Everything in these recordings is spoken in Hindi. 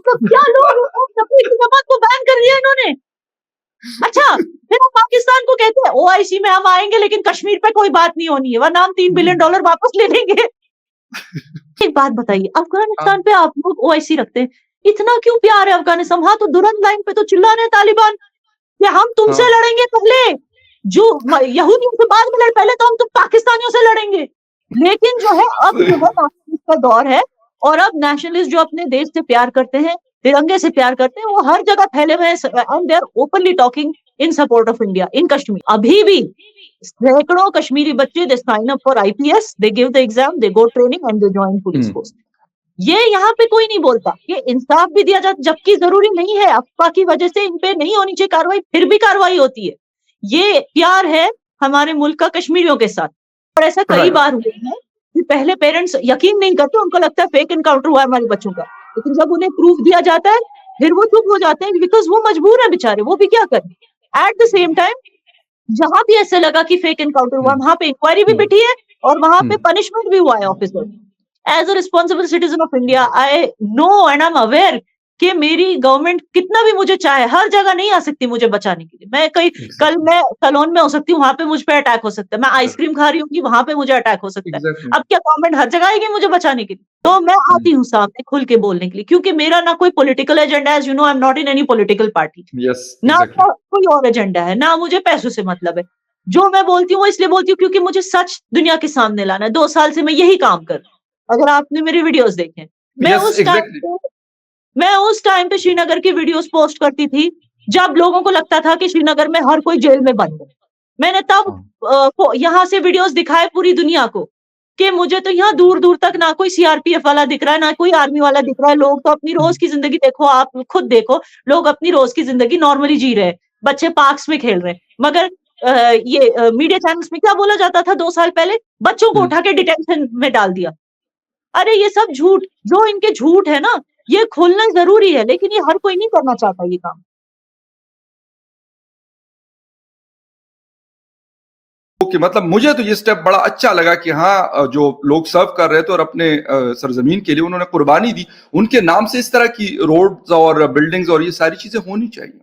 मतलब क्या लोग तबलीग जमात को बैन कर दिया इन्होंने। अच्छा, फिर हम पाकिस्तान को कहते हैं ओआईसी में हम आएंगे लेकिन कश्मीर पे कोई बात नहीं होनी है, वरना हम $3 बिलियन वापस ले लेंगे। एक बात बताइए, अफगानिस्तान पे आप लोग ओआईसी रखते हैं, इतना क्यों प्यार है अफगानिस्तान? हाँ, तो दुरंत लाइन पे तो चिल्ला रहे हैं तालिबान कि हम तुमसे लड़ेंगे पहले, जो यहूदियों से बाद में लड़, पहले तो हम तो पाकिस्तानियों से लड़ेंगे। लेकिन जो है अब जो है नेशनलिस्ट का दौर है, और अब नेशनलिस्ट जो अपने देश से प्यार करते हैं, तिरंगे से प्यार करते हैं, वो हर जगह फैले हुए हैं and they are openly talking in support of India in Kashmir. अभी भी सैकड़ों कश्मीरी बच्चे they sign up for IPS, they give the exam, they go training and they join police force. ये यहाँ पे कोई नहीं बोलता, ये इंसाफ भी दिया जाता, जबकि जरूरी नहीं है, अफवाह की वजह से इन पे नहीं होनी चाहिए कार्रवाई, फिर भी कार्रवाई होती है। ये प्यार है हमारे मुल्क का कश्मीरियों के साथ। और ऐसा कई बार हुआ है कि पहले पेरेंट्स यकीन नहीं करते, उनको लगता है फेक एनकाउंटर हुआ है हमारे बच्चों का, लेकिन जब उन्हें प्रूफ दिया जाता है फिर वो चुप हो जाते हैं, बिकॉज वो मजबूर है बेचारे, वो भी क्या करें। एट द सेम टाइम जहां भी ऐसे लगा कि फेक एनकाउंटर हुआ, वहां पे इंक्वायरी भी बिठी है और वहां पे पनिशमेंट भी हुआ है officer. As a responsible citizen of India I know and I am aware कि मेरी गवर्नमेंट कितना भी मुझे चाहे, हर जगह नहीं आ सकती मुझे बचाने के लिए। मैं कहीं कल मैं सलोन में हो सकती हूँ, वहां पे मुझ पे अटैक हो सकता है, मैं आइसक्रीम खा रही हूँ वहां पे मुझे अटैक हो सकता है। अब क्या गवर्नमेंट हर जगह आएगी मुझे बचाने के लिए? तो मैं आती हूँ सामने खुल के बोलने के लिए, क्योंकि मेरा ना कोई पॉलिटिकल एजेंडा है, as you know I am not in any political party, ना कोई और एजेंडा है, ना मुझे पैसों से मतलब है। जो मैं बोलती हूँ इसलिए बोलती हूँ क्योंकि मुझे सच दुनिया के सामने लाना है। 2 साल से मैं यही काम कर, अगर आपने मेरे वीडियोस देखे, मैं उस टाइम पे श्रीनगर की वीडियोस पोस्ट करती थी जब लोगों को लगता था कि श्रीनगर में हर कोई जेल में बंद है। मैंने तब यहाँ से वीडियोस दिखाए पूरी दुनिया को कि मुझे तो यहाँ दूर दूर तक ना कोई सीआरपीएफ वाला दिख रहा है, ना कोई आर्मी वाला दिख रहा है। लोग तो अपनी रोज की जिंदगी देखो, आप खुद देखो, लोग अपनी रोज की जिंदगी नॉर्मली जी रहे हैं, बच्चे पार्क्स में खेल रहे हैं। मगर ये मीडिया चैनल्स में क्या बोला जाता था 2 साल पहले? बच्चों को उठा के डिटेंशन में डाल दिया। अरे ये सब झूठ, जो इनके झूठ है ना, ये खोलना जरूरी है, लेकिन ये हर कोई नहीं करना चाहता ये काम। ओके, मतलब मुझे तो ये स्टेप बड़ा अच्छा लगा कि हाँ, जो लोग सर्व कर रहे थे और अपने सरजमीन के लिए उन्होंने कुर्बानी दी, उनके नाम से इस तरह की रोड्स और बिल्डिंग्स और ये सारी चीजें होनी चाहिए।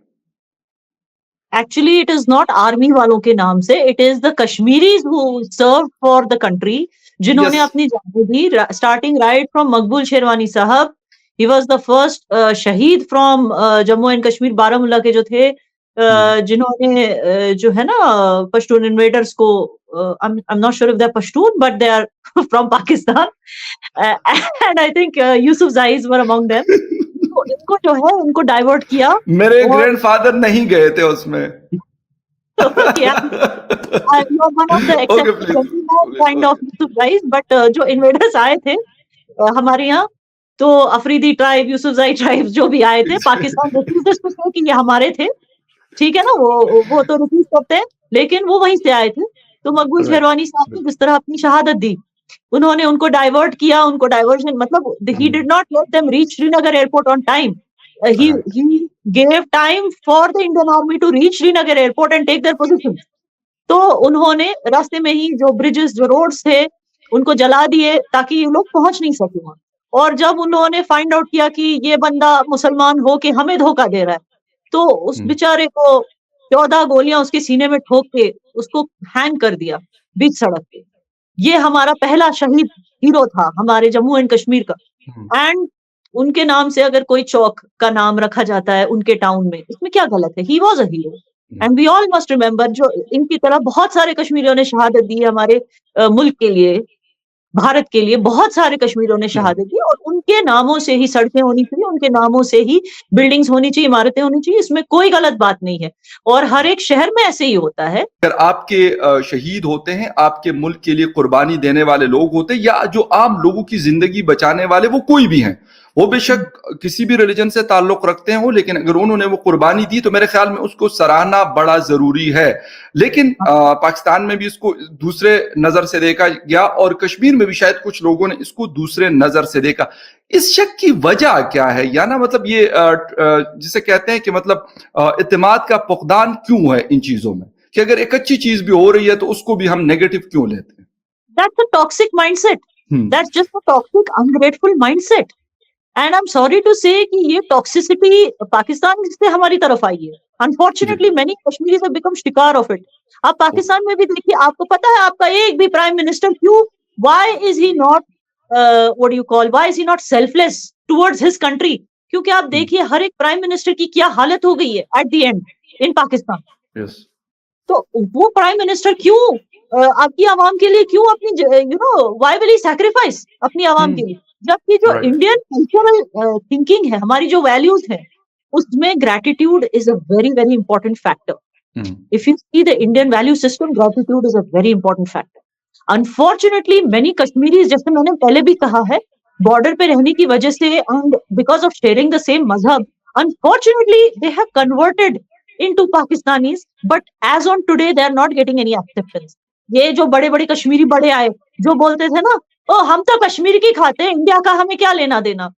Actually it is not army वालों के नाम से, it is the Kashmiris who serve for the country, जिन्होंने अपनी जान दी, स्टार्टिंग राइट फ्रॉम मकबूल शेरवानी साहब। ही वाज द फर्स्ट शहीद फ्रॉम जम्मू एंड कश्मीर, बारामूला के जो थे, जिन्होंने जो है ना पश्तून इन्वेडर्स को, I'm not sure if they're Pashtun, but they are from Pakistan, and I think Yusuf Zais were among them. तो इनको जो है इनको डाइवर्ट किया। मेरे ग्रैंडफादर नहीं गए थे उसमें। Kind of Yusuf Zeiss, but जो इन्वेडर्स आए थे हमारे यहाँ, तो अफरीदी ट्राइब, यूसुफ जाई ट्राइब जो भी आए थे, पाकिस्तान कि ये हमारे थे, ठीक है ना, वो तो रिफ्यूज करते हैं, लेकिन वो वहीं से आए थे। तो मकबूल शेरवानी साहब ने जिस तरह अपनी शहादत दी, उन्होंने उनको डाइवर्ट किया, उनको डाइवर्जन मतलब he did not let them reach Srinagar airport on time. He gave time for the Indian army to reach Srinagar airport and take their positions. तो उन्होंने रास्ते में ही जो ब्रिजेस, जो रोड्स थे, उनको जला दिए ताकि ये लोग पहुंच नहीं सके वहां। और जब उन्होंने फाइंड आउट किया कि ये बंदा मुसलमान हो के हमें धोखा दे रहा है, तो उस बेचारे को 14 गोलियां उसके सीने में ठोक के उसको हैंग कर दिया बीच सड़क पे। ये हमारा पहला शहीद हीरो था हमारे जम्मू एंड कश्मीर का। एंड उनके नाम से अगर कोई चौक का नाम रखा जाता है उनके टाउन में, इसमें क्या गलत है? He was a hero and we all must remember, जो इनकी तरह बहुत सारे कश्मीरियों ने शहादत दी है हमारे मुल्क के लिए, भारत के लिए। बहुत सारे कश्मीरियों ने शहादत दी और उनके नामों से ही सड़कें होनी चाहिए, उनके नामों से ही बिल्डिंग्स होनी चाहिए, इमारतें होनी चाहिए, इसमें कोई गलत बात नहीं है। और हर एक शहर में ऐसे ही होता है। अगर आपके शहीद होते हैं, आपके मुल्क के लिए कुर्बानी देने वाले लोग होते हैं, या जो आम लोगों की जिंदगी बचाने वाले, वो कोई भी हैं, वो बेशक किसी भी रिलीजन से ताल्लुक रखते हो, लेकिन अगर उन्होंने वो कुर्बानी दी तो मेरे ख्याल में उसको सराहना बड़ा जरूरी है। लेकिन पाकिस्तान में भी इसको दूसरे नजर से देखा गया और कश्मीर में भी शायद कुछ लोगों ने इसको दूसरे नजर से देखा। इस शक की वजह क्या है? या ना मतलब ये जिसे कहते हैं कि मतलब इत्तेमाद का फुकदान क्यों है इन चीजों में, कि अगर एक अच्छी चीज भी हो रही है तो उसको भी हम नेगेटिव क्यों लेते हैं? That's a toxic mindset. That's just a toxic, ungrateful mindset. And I am sorry to say कि ये टॉक्सिसिटी पाकिस्तान से हमारी तरफ आई है। जी unfortunately many Kashmiris have become शिकार ऑफ इट। आप ओके पाकिस्तान में भी देखिए, आपको पता है आपका एक भी प्राइम मिनिस्टर क्यों, why is he not what do you call, why is he not selfless towards his country? क्योंकि आप देखिए हर एक प्राइम मिनिस्टर की क्या हालत हो गई है at the and in Pakistan. Yes तो वो प्राइम मिनिस्टर क्यों आपकी आवाम के लिए क्यों अपनी व्हाई विल ही सैक्रिफाइस अपनी आवाम के लिए? जबकि जो राइट इंडियन कल्चरल थिंकिंग है, हमारी जो वैल्यूज है, उसमें gratitude is a very very important factor. If you see the Indian value system, gratitude is a very important factor. Unfortunately, many Kashmiris, जैसे मैंने पहले भी कहा है, बॉर्डर पे रहने की वजह से and because of sharing the same mazhab, unfortunately they have converted into Pakistanis, but as on today they are not getting any acceptance. ये जो बड़े बड़े कश्मीरी बड़े आए, जो बोलते थे ना, ओ हम तो कश्मीर की खाते हैं, इंडिया का हमें क्या लेना देना।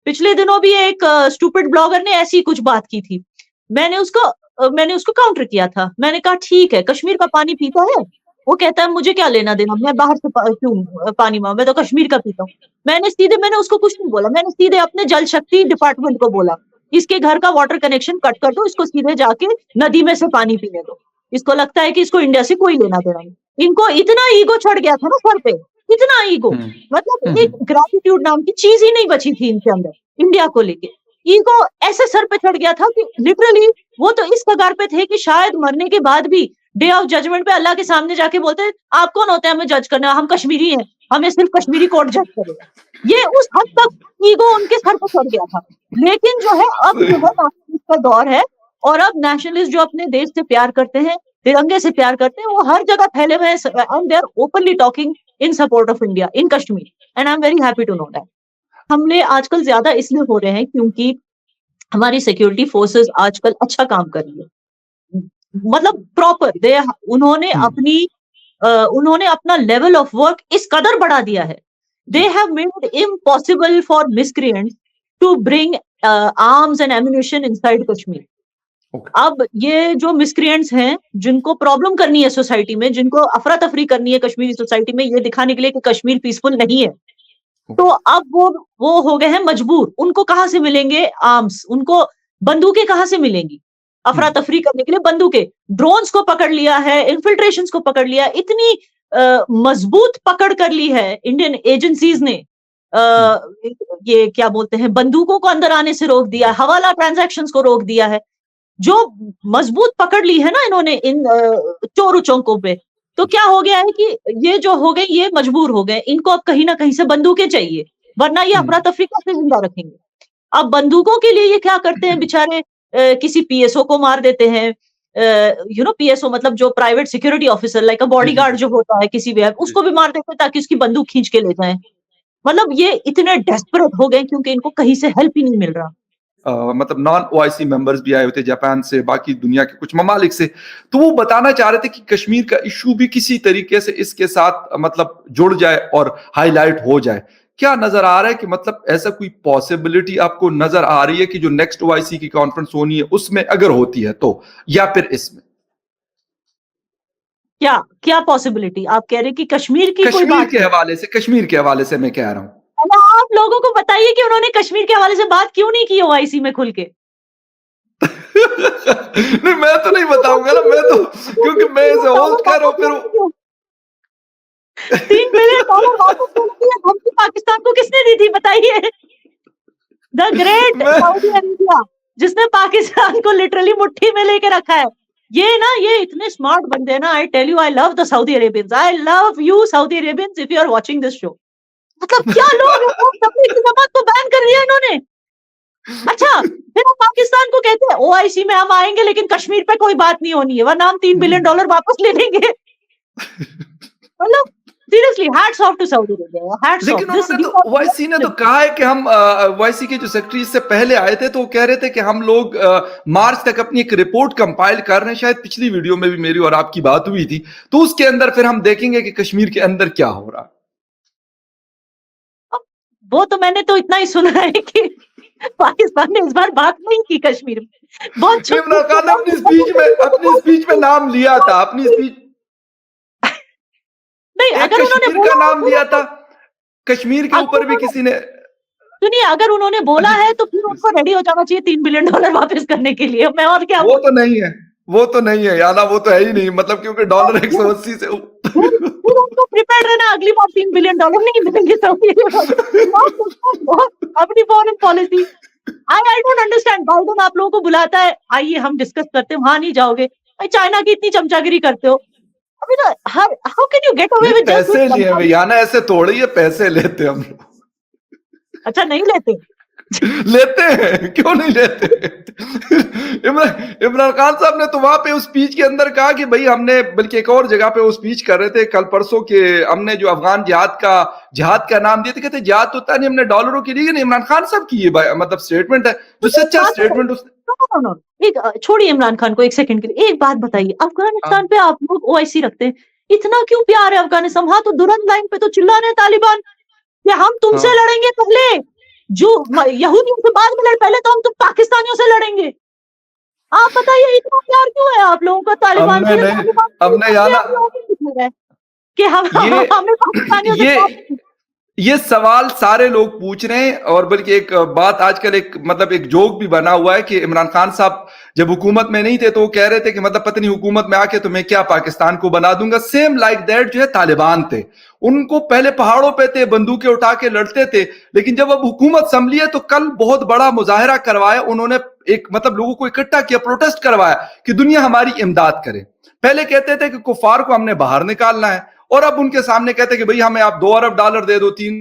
पिछले दिनों भी एक स्टूपिड ब्लॉगर ने ऐसी कुछ बात की थी। मैंने उसको काउंटर किया था। मैंने कहा ठीक है, कश्मीर का पानी पीता है, वो कहता है मुझे क्या लेना देना, मैं बाहर से क्यों पानी मांगू, मैं तो कश्मीर का पीता हूँ। मैंने उसको कुछ नहीं बोला, मैंने सीधे अपने जल शक्ति डिपार्टमेंट को बोला, इसके घर का वाटर कनेक्शन कट कर दो, इसको सीधे जाके नदी में से पानी पीने दो। इसको लगता है कि इसको इंडिया से कोई लेना देना नहीं। इनको इतना ईगो चढ़ गया था ना सर पे, इतना ईगो, मतलब एक ग्रेटिट्यूड नाम की चीज ही नहीं बची थी इनके अंदर इंडिया को लेके। ईगो ऐसे सर पे चढ़ गया था कि लिटरली वो तो इस कगार पे थे कि शायद मरने के बाद भी डे ऑफ जजमेंट पे अल्लाह के सामने जाके बोलते हैं आप कौन होते हैं हमें जज करना, हम कश्मीरी हैं, हमें सिर्फ कश्मीरी कोर्ट जज करेगा। ये उस हद तक ईगो उनके सर पे चढ़ गया था। लेकिन जो है अब जो है नेशनलिस्ट का दौर है, और अब नेशनलिस्ट जो अपने देश से प्यार करते हैं, तिरंगे से प्यार करते हैं, वो हर जगह फैले हुए हैं and they are openly talking in support of India in Kashmir, and I am very happy to know that. हमले आजकल ज्यादा इसलिए हो रहे हैं क्योंकि हमारी सिक्योरिटी फोर्सेस आजकल अच्छा काम कर रही है, मतलब प्रॉपर उन्होंने अपना लेवल ऑफ वर्क इस कदर बढ़ा दिया है, they have made it impossible for miscreants to bring arms and ammunition inside Kashmir. अब ये जो मिसक्रिएंट्स हैं, जिनको प्रॉब्लम करनी है सोसाइटी में, जिनको अफरा तफरी करनी है कश्मीरी सोसाइटी में, ये दिखाने के लिए कि कश्मीर पीसफुल नहीं है, तो अब वो हो गए हैं मजबूर। उनको कहां से मिलेंगे आर्म्स, उनको बंदूकें कहां से मिलेंगी अफरा तफरी करने के लिए? बंदूकें, ड्रोन्स को पकड़ लिया है, इन्फिल्ट्रेशंस को पकड़ लिया, इतनी मजबूत पकड़ कर ली है इंडियन एजेंसीज ने। ये क्या बोलते हैं, बंदूकों को अंदर आने से रोक दिया, हवाला ट्रांजैक्शंस को रोक दिया है, जो मजबूत पकड़ ली है ना इन्होंने इन चोर चौकों पे। तो क्या हो गया है कि ये जो हो गए, ये मजबूर हो गए, इनको अब कहीं ना कहीं से बंदूकें चाहिए, वरना ये अफरा तफरी कैसे जिंदा रखेंगे। अब बंदूकों के लिए ये क्या करते हैं बेचारे, किसी पीएसओ को मार देते हैं, पीएसओ मतलब जो प्राइवेट सिक्योरिटी ऑफिसर, लाइक अ बॉडीगार्ड जो होता है किसी भी, उसको भी मार देते हैं ताकि उसकी बंदूक खींच के ले जाएं। मतलब ये इतने डेस्परेट हो गए क्योंकि इनको कहीं से हेल्प ही नहीं मिल रहा। मतलब नॉन ओआईसी मेंबर्स भी आए हुए थे जापान से, बाकी दुनिया के कुछ ममालिक से, तो वो बताना चाह रहे थे कि कश्मीर का इशू भी किसी तरीके से इसके साथ मतलब जुड़ जाए और हाईलाइट हो जाए। क्या नजर आ रहा है कि मतलब ऐसा कोई पॉसिबिलिटी आपको नजर आ रही है कि जो नेक्स्ट ओआईसी की कॉन्फ्रेंस होनी है उसमें अगर होती है तो, या फिर इसमें क्या क्या पॉसिबिलिटी आप कह रहे कि कश्मीर की कोई बात? कश्मीर के हवाले से मैं कह रहा हूं। आप लोगों को बताइए कि उन्होंने कश्मीर के हवाले से बात क्यों नहीं की ओआईसी में खुल के। नहीं मैं तो नहीं बताऊंगा ना, मैं तो क्योंकि मैं इसे होस्ट कर रहा हूं। फिर $3 बिलियन वापस देने की धमकी पाकिस्तान को किसने दी थी बताइए? द ग्रेट सऊदी अरेबिया, जिसने पाकिस्तान को लिटरली मुट्ठी में लेके रखा है। ये इतने स्मार्ट बंदे हैं ना, I tell you, I love the Saudi Arabians, I love you Saudi Arabians if you are watching this show. मतलब क्या लोग हैं, तबलीग की जमात को बैन कर दिया इन्होंने। अच्छा, फिर हम पाकिस्तान को कहते हैं ओआईसी में हम आएंगे लेकिन कश्मीर पे कोई बात नहीं होनी है, वरना हम $3 बिलियन वापस ले लेंगे। मतलब seriously hats off to Saudi Arabia, hats off. लेकिन ओआईसी ने तो कहा है कि हम ओआईसी के जो सेक्रेटरी इससे पहले आए थे तो वो कह रहे थे कि हम लोग मार्च तक अपनी एक रिपोर्ट कंपाइल कर रहे हैं। शायद पिछली वीडियो में भी मेरी और आपकी बात हुई थी, तो उसके अंदर फिर हम देखेंगे कि कश्मीर के अंदर क्या हो रहा। वो तो मैंने तो इतना ही सुना है कि पाकिस्तान ने इस बार बात नहीं की कश्मीर में। बहुत इमरान खान ने अपनी स्पीच में नाम लिया था, अपनी स्पीच नहीं, अगर उन्होंने कश्मीर का नाम लिया था, कश्मीर के ऊपर भी किसी ने सुनिए, अगर उन्होंने बोला है तो फिर उनको रेडी हो जाना चाहिए $3 बिलियन वापस करने के लिए। मैं और क्या वो तो नहीं है, वो तो नहीं है याना, वो तो है ही नहीं, मतलब क्योंकि डॉलर 180 से फिर उनको प्रिपेयर रहना, अगली बार $3 बिलियन नहीं मिलेंगे तो अपनी foreign policy. I don't understand. Biden आप लोगों को बुलाता है, आइए हम डिस्कस करते हैं, वहां नहीं जाओगे। भाई चाइना की इतनी चमचागिरी करते हो, अभी तो her how can you get away नहीं, विद पैसे लिए हैं याना, ऐसे थोड़े ही पैसे लेते हम लोग। अच्छा नहीं लेते? लेते हैं, क्यों नहीं लेते? इमरान खान साहब ने तो वहां पे उस स्पीच के अंदर कहा कि भाई हमने, बल्कि एक और जगह पे वो स्पीच कर रहे थे कल परसों के, हमने जो अफगान जिहाद का नाम दिया था, कहते जिहाद तो नहीं, हमने डॉलरों के लिए नहीं। इमरान खान साहब की ये मतलब स्टेटमेंट है, जो सच्चा स्टेटमेंट नो, एक छोड़िए इमरान खान को एक सेकंड के लिए, एक बात बताइए, अफगानिस्तान पे आप लोग ओआईसी रखते हैं, इतना क्यों प्यार है अफगानिस्तान? हाँ तो दुरंत लाइन पे तो चिल्ला रहे हैं तालिबान कि हम तुमसे लड़ेंगे पहले, जो यहूदियों से बाद में लड़, पहले तो हम तुम पाकिस्तानियों से लड़ेंगे। आप बताइए इतना प्यार क्यों है आप लोगों का तालिबान से? हमने याना कि हमें पाकिस्तानियों से ये सवाल सारे लोग पूछ रहे हैं, और बल्कि एक बात आजकल एक मतलब एक जोक भी बना हुआ है कि इमरान खान साहब जब हुकूमत में नहीं थे तो वो कह रहे थे कि मतलब पता नहीं हुकूमत में आके तो मैं क्या पाकिस्तान को बना दूंगा। सेम लाइक दैट जो है तालिबान थे, उनको पहले पहाड़ों पे थे, बंदूकें उठा के लड़ते थे, लेकिन जब अब हुकूमत संभली है तो कल बहुत बड़ा मुजाहिरा करवाया उन्होंने, एक मतलब लोगों को इकट्ठा किया, प्रोटेस्ट करवाया कि दुनिया हमारी इमदाद करे। पहले कहते थे कि कुफार को हमने बाहर निकालना है, और अब उनके सामने कहते हैं कि भाई हमें आप $2 अरब दे दो, 3